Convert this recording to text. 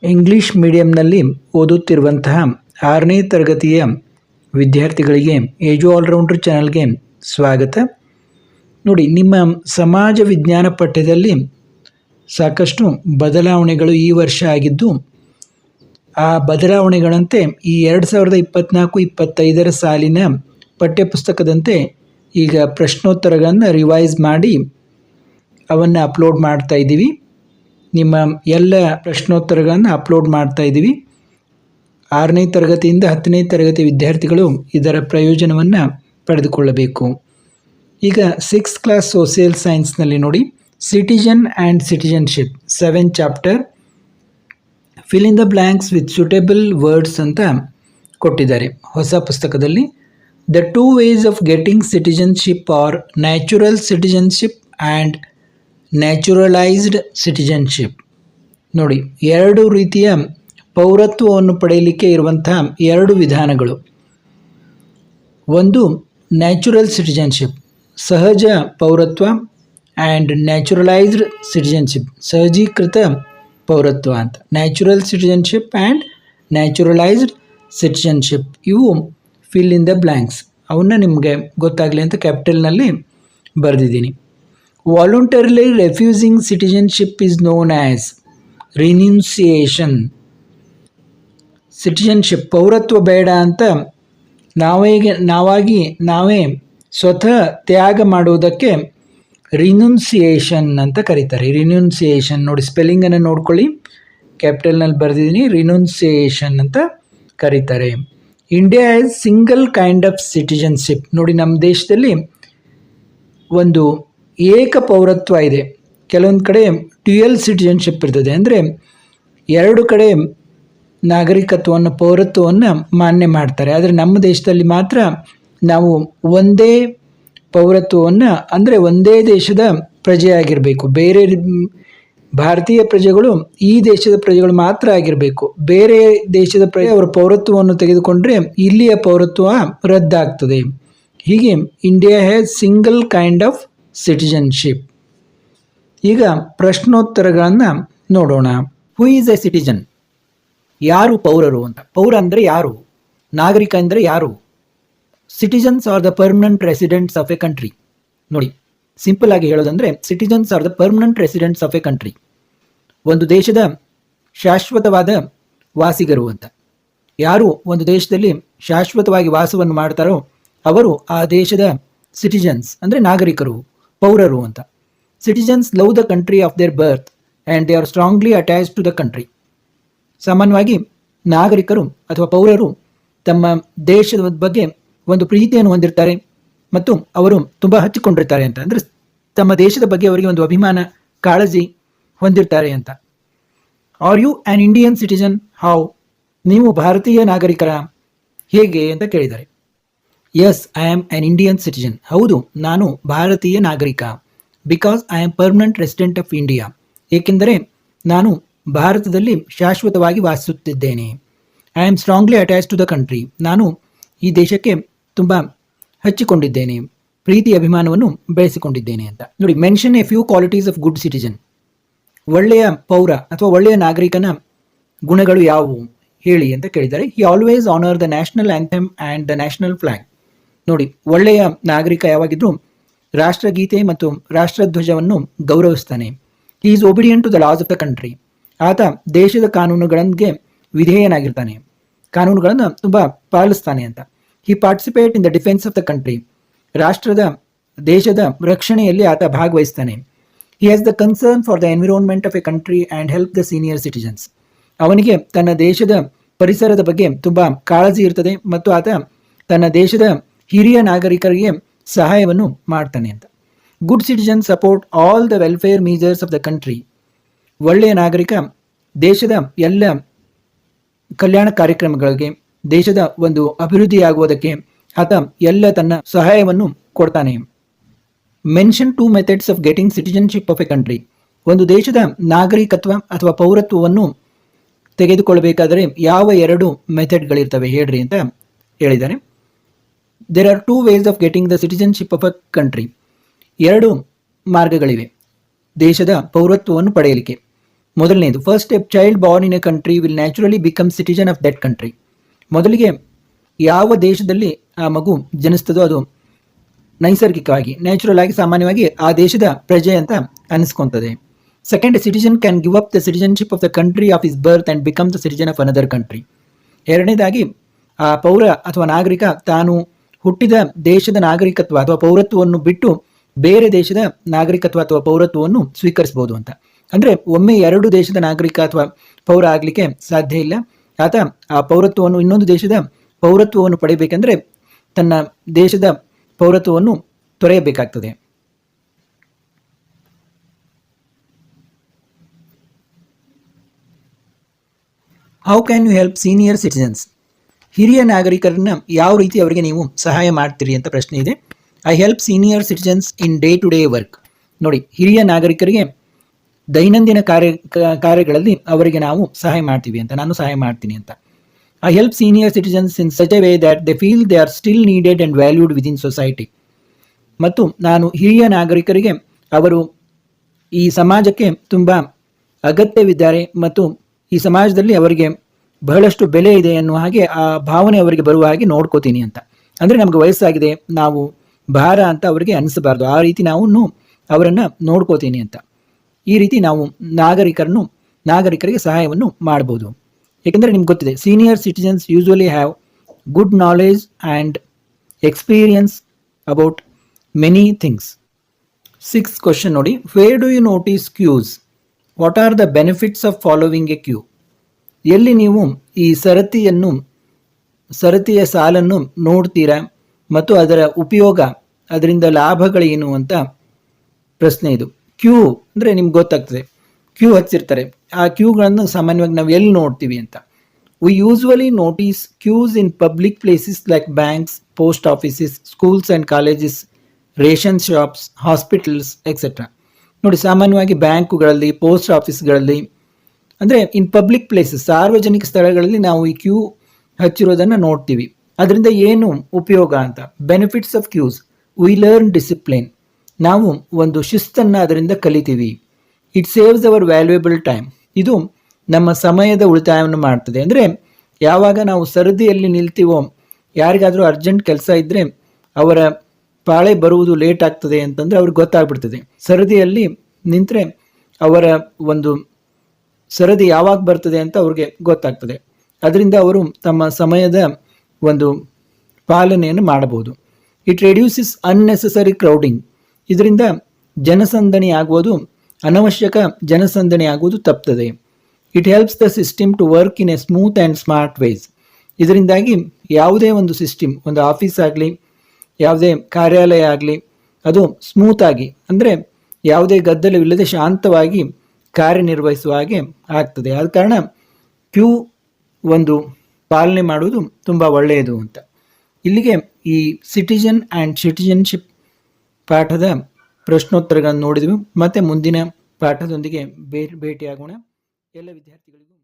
English ಮೀಡಿಯಂನಲ್ಲಿ ಓದುತ್ತಿರುವಂತಹ 6ನೇ ತರಗತಿಯ ವಿದ್ಯಾರ್ಥಿಗಳಿಗೆ age allrounder ಚಾನಲ್ಗೆ ಸ್ವಾಗತ. ನೋಡಿ, ನಿಮ್ಮ ಸಮಾಜ ವಿಜ್ಞಾನ ಪಠ್ಯದಲ್ಲಿ ಸಾಕಷ್ಟು ಬದಲಾವಣೆಗಳು ಈ ವರ್ಷ ಆಗಿದ್ದು, ಆ ಬದಲಾವಣೆಗಳಂತೆ ಈ 2024-25 ಸಾಲಿನ ಪಠ್ಯಪುಸ್ತಕದಂತೆ ಈಗ ಪ್ರಶ್ನೋತ್ತರಗಳನ್ನು ರಿವೈಸ್ ಮಾಡಿ ಅವನ್ನು ಅಪ್ಲೋಡ್ ಮಾಡ್ತಾ ಇದ್ದೀವಿ. ನಿಮ್ಮ ಎಲ್ಲ ಪ್ರಶ್ನೋತ್ತರಗಳನ್ನು ಅಪ್ಲೋಡ್ ಮಾಡ್ತಾ ಇದ್ದೀವಿ. 6ನೇ ತರಗತಿಯಿಂದ 10ನೇ ತರಗತಿ ವಿದ್ಯಾರ್ಥಿಗಳು ಇದರ ಪ್ರಯೋಜನವನ್ನು ಪಡೆದುಕೊಳ್ಳಬೇಕು. ಈಗ 6th ಕ್ಲಾಸ್ ಸೋಷಿಯಲ್ ಸೈನ್ಸ್ನಲ್ಲಿ ನೋಡಿ, citizen and citizenship 7th chapter, fill in the blanks with suitable words ಅಂತ ಕೊಟ್ಟಿದ್ದಾರೆ ಹೊಸ ಪುಸ್ತಕದಲ್ಲಿ. The 2 ways of getting citizenship are natural citizenship and naturalised citizenship. ನೋಡಿ, 2 ರೀತಿಯ ಪೌರತ್ವವನ್ನು ಪಡೆಯಲಿಕ್ಕೆ ಇರುವಂತಹ 2 ವಿಧಾನಗಳು. ಒಂದು ನ್ಯಾಚುರಲ್ ಸಿಟಿಜನ್ಶಿಪ್, ಸಹಜ ಪೌರತ್ವ, ಆ್ಯಂಡ್ ನ್ಯಾಚುರಲೈಸ್ಡ್ ಸಿಟಿಜನ್ಶಿಪ್, ಸಹಜೀಕೃತ ಪೌರತ್ವ ಅಂತ. Natural citizenship and naturalised citizenship, ಇವು ಫಿಲ್ ಇನ್ ದ ಬ್ಲ್ಯಾಂಕ್ಸ್. ಅವನ್ನ ನಿಮಗೆ ಗೊತ್ತಾಗಲಿ ಅಂತ ಕ್ಯಾಪಿಟಲ್ನಲ್ಲಿ ಬರೆದಿದ್ದೀನಿ. Voluntarily refusing citizenship is known as renunciation. Citizenship, ಪೌರತ್ವ ಬೇಡ ಅಂತ ನಾವೇ ಸ್ವತಃ ತ್ಯಾಗ ಮಾಡುವುದಕ್ಕೆ ರಿನ್ಯೂನ್ಸಿಯೇಷನ್ ಅಂತ ಕರೀತಾರೆ. ರಿನ್ಯೂನ್ಸಿಯೇಷನ್ ನೋಡಿ, ಸ್ಪೆಲ್ಲಿಂಗನ್ನು ನೋಡ್ಕೊಳ್ಳಿ, ಕ್ಯಾಪಿಟಲ್ನಲ್ಲಿ ಬರೆದಿದ್ದೀನಿ, ರಿನ್ಯೂನ್ಸಿಯೇಷನ್ ಅಂತ ಕರೀತಾರೆ. India as single kind of citizenship. ನೋಡಿ, ನಮ್ಮ ದೇಶದಲ್ಲಿ ಒಂದು ಏಕ ಪೌರತ್ವ ಇದೆ. ಕೆಲವೊಂದು ಕಡೆ ಡ್ಯುಯಲ್ ಸಿಟಿಜನ್ಶಿಪ್ ಇರ್ತದೆ, ಅಂದರೆ 2 ಕಡೆ ನಾಗರಿಕತ್ವವನ್ನು, ಪೌರತ್ವವನ್ನು ಮಾನ್ಯ ಮಾಡ್ತಾರೆ. ಆದರೆ ನಮ್ಮ ದೇಶದಲ್ಲಿ ಮಾತ್ರ ನಾವು ಒಂದೇ ಪೌರತ್ವವನ್ನು, ಅಂದರೆ ಒಂದೇ ದೇಶದ ಪ್ರಜೆಯಾಗಿರಬೇಕು. ಬೇರೆ ಭಾರತೀಯ ಪ್ರಜೆಗಳು ಈ ದೇಶದ ಪ್ರಜೆಗಳು ಮಾತ್ರ ಆಗಿರಬೇಕು. ಬೇರೆ ದೇಶದ ಪ್ರಜೆ ಅವರ ಪೌರತ್ವವನ್ನು ತೆಗೆದುಕೊಂಡ್ರೆ ಇಲ್ಲಿಯ ಪೌರತ್ವ ರದ್ದಾಗ್ತದೆ. ಹೀಗೆ India has single kind of citizenship. ಈಗ ಪ್ರಶ್ನೋತ್ತರಗಳನ್ನು ನೋಡೋಣ. Who is a citizen? ಯಾರು ಪೌರರು ಅಂತ. ಪೌರ ಅಂದರೆ ಯಾರು? ನಾಗರಿಕ ಅಂದರೆ ಯಾರು? Citizens are the permanent residents of a country. ನೋಡಿ, ಸಿಂಪಲ್ ಆಗಿ ಹೇಳೋದಂದರೆ citizens are the permanent residents of a country. ಒಂದು ದೇಶದ ಶಾಶ್ವತವಾದ ವಾಸಿಗರು ಅಂತ. ಯಾರು ಒಂದು ದೇಶದಲ್ಲಿ ಶಾಶ್ವತವಾಗಿ ವಾಸವನ್ನು ಮಾಡ್ತಾರೋ ಅವರು ಆ ದೇಶದ ಸಿಟಿಜನ್ಸ್, ಅಂದರೆ ನಾಗರಿಕರು, ಪೌರರು ಅಂತ. Citizens love the country of their birth and they are strongly attached to the country. ಸಾಮಾನ್ಯವಾಗಿ ನಾಗರಿಕರು ಅಥವಾ ಪೌರರು ತಮ್ಮ ದೇಶದ ಬಗ್ಗೆ ಒಂದು ಪ್ರೀತಿಯನ್ನು ಹೊಂದಿರ್ತಾರೆ ಮತ್ತು ಅವರು ತುಂಬ ಹಚ್ಚಿಕೊಂಡಿರ್ತಾರೆ ಅಂತ. ಅಂದರೆ ತಮ್ಮ ದೇಶದ ಬಗ್ಗೆ ಅವರಿಗೆ ಒಂದು ಅಭಿಮಾನ, ಕಾಳಜಿ ಹೊಂದಿರ್ತಾರೆ ಅಂತ. Are you an Indian citizen? How? ನೀವು ಭಾರತೀಯ ನಾಗರಿಕರ ಹೇಗೆ ಅಂತ ಕೇಳಿದ್ದಾರೆ. Yes, I am an Indian citizen. ಹೌದು, ನಾನು ಭಾರತೀಯ ನಾಗರಿಕ. Because I am permanent resident of India. ಏಕೆಂದರೆ ನಾನು ಭಾರತದಲ್ಲಿ ಶಾಶ್ವತವಾಗಿ ವಾಸಿಸುತ್ತಿದ್ದೇನೆ. I am strongly attach to the country. ನಾನು ಈ ದೇಶಕ್ಕೆ ತುಂಬ ಹಚ್ಚಿಕೊಂಡಿದ್ದೇನೆ, ಪ್ರೀತಿ ಅಭಿಮಾನವನ್ನು ಬೆಳೆಸಿಕೊಂಡಿದ್ದೇನೆ ಅಂತ. ನೋಡಿ, mention A few qualities of good citizen. ಒಳ್ಳೆಯ ಪೌರ ಅಥವಾ ಒಳ್ಳೆಯ ನಾಗರಿಕನ ಗುಣಗಳು ಯಾವುವು ಹೇಳಿ ಅಂತ ಕೇಳಿದ್ದಾರೆ. He always honour the national anthem and the national flag. ನೋಡಿ, ಒಳ್ಳೆಯ ನಾಗರಿಕ ಯಾವಾಗಿದ್ರೂ ರಾಷ್ಟ್ರಗೀತೆ ಮತ್ತು ರಾಷ್ಟ್ರಧ್ವಜವನ್ನು ಗೌರವಿಸ್ತಾನೆ. He is obedient to the laws of the country. ಆತ ದೇಶದ ಕಾನೂನುಗಳಿಗೆ ವಿಧೇಯನಾಗಿರ್ತಾನೆ, ಕಾನೂನುಗಳನ್ನು ತುಂಬ ಪಾಲಿಸ್ತಾನೆ ಅಂತ. He participate in the defence of the country. ರಾಷ್ಟ್ರದ, ದೇಶದ ರಕ್ಷಣೆಯಲ್ಲಿ ಆತ ಭಾಗವಹಿಸ್ತಾನೆ. He has the concern for the environment of a country and help the senior citizens. ಅವನಿಗೆ ತನ್ನ ದೇಶದ ಪರಿಸರದ ಬಗ್ಗೆ ತುಂಬ ಕಾಳಜಿ ಇರ್ತದೆ ಮತ್ತು ಆತ ತನ್ನ ದೇಶದ ಹಿರಿಯ ನಾಗರಿಕರಿಗೆ ಸಹಾಯವನ್ನು ಮಾಡ್ತಾನೆ ಅಂತ. Good citizen support all the welfare measures of the country. ಒಳ್ಳೆಯ ನಾಗರಿಕ ದೇಶದ ಎಲ್ಲ ಕಲ್ಯಾಣ ಕಾರ್ಯಕ್ರಮಗಳಿಗೆ, ದೇಶದ ಒಂದು ಅಭಿವೃದ್ಧಿಯಾಗುವುದಕ್ಕೆ ಆತ ಎಲ್ಲ ತನ್ನ ಸಹಾಯವನ್ನು ಕೊಡ್ತಾನೆ. Mention 2 methods of getting citizenship of a country. ಒಂದು ದೇಶದ ನಾಗರಿಕತ್ವ ಅಥವಾ ಪೌರತ್ವವನ್ನು ತೆಗೆದುಕೊಳ್ಳಬೇಕಾದರೆ ಯಾವ 2 ಮೆಥಡ್ಗಳಿರ್ತವೆ ಹೇಳ್ರಿ ಅಂತ ಹೇಳಿದ್ದಾರೆ. There are 2 ways of getting the citizenship of a country. 2 ಮಾರ್ಗಗಳಿವೆ ದೇಶದ ಪೌರತ್ವವನ್ನು ಪಡೆಯಲಿಕ್ಕೆ. ಮೊದಲನೇದು, first step, child born in a country will naturally become citizen of that country. ಮೊದಲಿಗೆ ಯಾವ ದೇಶದಲ್ಲಿ ಆ ಮಗು ಜನಿಸ್ತದೋ ಅದು ನೈಸರ್ಗಿಕವಾಗಿ, ನ್ಯಾಚುರಲ್ ಆಗಿ, ಸಾಮಾನ್ಯವಾಗಿ ಆ ದೇಶದ ಪ್ರಜೆ ಅಂತ ಅನಿಸ್ಕೊತದೆ. Second, citizen can give up the citizenship of the country of his birth and become the citizen of another country. ಎರಡನೇದಾಗಿ, ಆ ಪೌರ ಅಥವಾ ನಾಗರಿಕ ತಾನು ಹುಟ್ಟಿದ ದೇಶದ ನಾಗರಿಕತ್ವ ಅಥವಾ ಪೌರತ್ವವನ್ನು ಬಿಟ್ಟು ಬೇರೆ ದೇಶದ ನಾಗರಿಕತ್ವ ಅಥವಾ ಪೌರತ್ವವನ್ನು ಸ್ವೀಕರಿಸಬಹುದು ಅಂತ. ಅಂದರೆ ಒಮ್ಮೆ ಎರಡು ದೇಶದ ನಾಗರಿಕ ಅಥವಾ ಪೌರ ಆಗಲಿಕ್ಕೆ ಸಾಧ್ಯ ಇಲ್ಲ. ಆತ ಆ ಪೌರತ್ವವನ್ನು, ಇನ್ನೊಂದು ದೇಶದ ಪೌರತ್ವವನ್ನು ಪಡೆಯಬೇಕೆಂದರೆ ತನ್ನ ದೇಶದ ಪೌರತ್ವವನ್ನು ತೊರೆಯಬೇಕಾಗ್ತದೆ. How can you help senior citizens? ಹಿರಿಯ ನಾಗರಿಕರನ್ನ ಯಾವ ರೀತಿ ಅವರಿಗೆ ನೀವು ಸಹಾಯ ಮಾಡ್ತೀರಿ ಅಂತ ಪ್ರಶ್ನೆ ಇದೆ. I help senior citizens in day to day work. ನೋಡಿ, ಹಿರಿಯ ನಾಗರಿಕರಿಗೆ ದೈನಂದಿನ ಕಾರ್ಯಗಳಲ್ಲಿ ಅವರಿಗೆ ನಾವು ಸಹಾಯ ಮಾಡ್ತೀವಿ ಅಂತ, ನಾನು ಸಹಾಯ ಮಾಡ್ತೀನಿ ಅಂತ. I help senior citizens in such a way that they feel they are still needed and valued within society. ಮತ್ತು ನಾನು ಹಿರಿಯ ನಾಗರಿಕರಿಗೆ ಅವರು ಈ ಸಮಾಜಕ್ಕೆ ತುಂಬ ಅಗತ್ಯವಿದ್ದಾರೆ ಮತ್ತು ಈ ಸಮಾಜದಲ್ಲಿ ಅವರಿಗೆ ಬಹಳಷ್ಟು ಬೆಲೆ ಇದೆ ಎನ್ನುವ ಹಾಗೆ ಆ ಭಾವನೆ ಅವರಿಗೆ ಬರುವ ಹಾಗೆ ನೋಡ್ಕೋತೀನಿ ಅಂತ. ಅಂದರೆ ನಮಗೆ ವಯಸ್ಸಾಗಿದೆ, ನಾವು ಭಾರ ಅಂತ ಅವರಿಗೆ ಅನಿಸಬಾರ್ದು, ಆ ರೀತಿ ನಾವು ಅವರನ್ನು ನೋಡ್ಕೋತೀನಿ ಅಂತ. ಈ ರೀತಿ ನಾವು ನಾಗರಿಕರಿಗೆ ಸಹಾಯವನ್ನು ಮಾಡ್ಬೋದು. ಏಕೆಂದರೆ ನಿಮ್ಗೆ ಗೊತ್ತಿದೆ, senior citizens usually have good knowledge and experience about many things. 6th question ನೋಡಿ, where do you notice queues? What are the benefits of following a queue? ಎಲ್ಲಿ ನೀವು ಈ ಸರತಿಯ ಸಾಲನ್ನು ನೋಡ್ತೀರಾ ಮತ್ತು ಅದರ ಉಪಯೋಗ, ಅದರಿಂದ ಲಾಭಗಳೇನು ಅಂತ ಪ್ರಶ್ನೆ ಇದು. ಕ್ಯೂ ಅಂದರೆ ನಿಮ್ಗೆ ಗೊತ್ತಾಗ್ತದೆ, ಕ್ಯೂ ಹಚ್ಚಿರ್ತಾರೆ, ಆ ಕ್ಯೂಗಳನ್ನು ಸಾಮಾನ್ಯವಾಗಿ ನಾವು ಎಲ್ಲಿ ನೋಡ್ತೀವಿ ಅಂತ. We usually notice queues in public places like banks, post offices, schools and colleges, ration shops, hospitals etcetera. ನೋಡಿ, ಸಾಮಾನ್ಯವಾಗಿ ಬ್ಯಾಂಕುಗಳಲ್ಲಿ, ಪೋಸ್ಟ್ ಆಫೀಸ್ಗಳಲ್ಲಿ, ಅಂದರೆ ಇನ್ ಪಬ್ಲಿಕ್ ಪ್ಲೇಸಸ್, ಸಾರ್ವಜನಿಕ ಸ್ಥಳಗಳಲ್ಲಿ ನಾವು ಈ ಕ್ಯೂ ಹಚ್ಚಿರೋದನ್ನು ನೋಡ್ತೀವಿ. ಅದರಿಂದ ಏನು ಉಪಯೋಗ ಅಂತ. Benefits of queues, we learn discipline, ನಾವು ಒಂದು ಶಿಸ್ತನ್ನು ಅದರಿಂದ ಕಲಿತೀವಿ. It saves our valuable time, ಇದು ನಮ್ಮ ಸಮಯದ ಉಳಿತಾಯವನ್ನು ಮಾಡ್ತದೆ. ಅಂದರೆ ಯಾವಾಗ ನಾವು ಸರದಿಯಲ್ಲಿ ನಿಲ್ತೀವೋ, ಯಾರಿಗಾದರೂ ಅರ್ಜೆಂಟ್ ಕೆಲಸ ಇದ್ದರೆ ಅವರ ಪಾಳೆ ಬರುವುದು ಲೇಟ್ ಆಗ್ತದೆ ಅಂತಂದರೆ ಅವ್ರಿಗೆ ಗೊತ್ತಾಗ್ಬಿಡ್ತದೆ. ಸರದಿಯಲ್ಲಿ ನಿಂತರೆ ಅವರ ಒಂದು ಸರದಿ ಯಾವಾಗ ಬರ್ತದೆ ಅಂತ ಅವ್ರಿಗೆ ಗೊತ್ತಾಗ್ತದೆ. ಅದರಿಂದ ಅವರು ತಮ್ಮ ಸಮಯದ ಒಂದು ಪಾಲನೆಯನ್ನು ಮಾಡಬಹುದು. ಇಟ್ ರೆಡ್ಯೂಸಿಸ್ ಅನ್ನೆಸೆಸರಿ ಕ್ರೌಡಿಂಗ್, ಇದರಿಂದ ಜನಸಂದಣಿ ಆಗುವುದು, ಅನವಶ್ಯಕ ಜನಸಂದಣಿ ಆಗುವುದು ತಪ್ತದೆ. It helps the system to work in a smooth and smart ways, ಇದರಿಂದಾಗಿ ಯಾವುದೇ ಒಂದು ಸಿಸ್ಟಮ್, ಒಂದು ಆಫೀಸ್ ಆಗಲಿ, ಯಾವುದೇ ಕಾರ್ಯಾಲಯ ಆಗಲಿ, ಅದು ಸ್ಮೂತಾಗಿ, ಅಂದರೆ ಯಾವುದೇ ಗದ್ದಲವಿಲ್ಲದೆ ಶಾಂತವಾಗಿ ಕಾರ್ಯನಿರ್ವಹಿಸುವ ಹಾಗೆ ಆಗ್ತದೆ. ಆದ ಕಾರಣ ಕ್ಯೂ ಒಂದು ಪಾಲನೆ ಮಾಡುವುದು ತುಂಬ ಒಳ್ಳೆಯದು ಅಂತ. ಇಲ್ಲಿಗೆ ಈ ಸಿಟಿಜನ್ ಆ್ಯಂಡ್ ಸಿಟಿಜನ್ಶಿಪ್ ಪಾಠದ ಪ್ರಶ್ನೋತ್ತರಗಳನ್ನು ನೋಡಿದ್ವಿ. ಮತ್ತೆ ಮುಂದಿನ ಪಾಠದೊಂದಿಗೆ ಭೇಟಿಯಾಗೋಣ. ಎಲ್ಲ ವಿದ್ಯಾರ್ಥಿಗಳಿಗೂ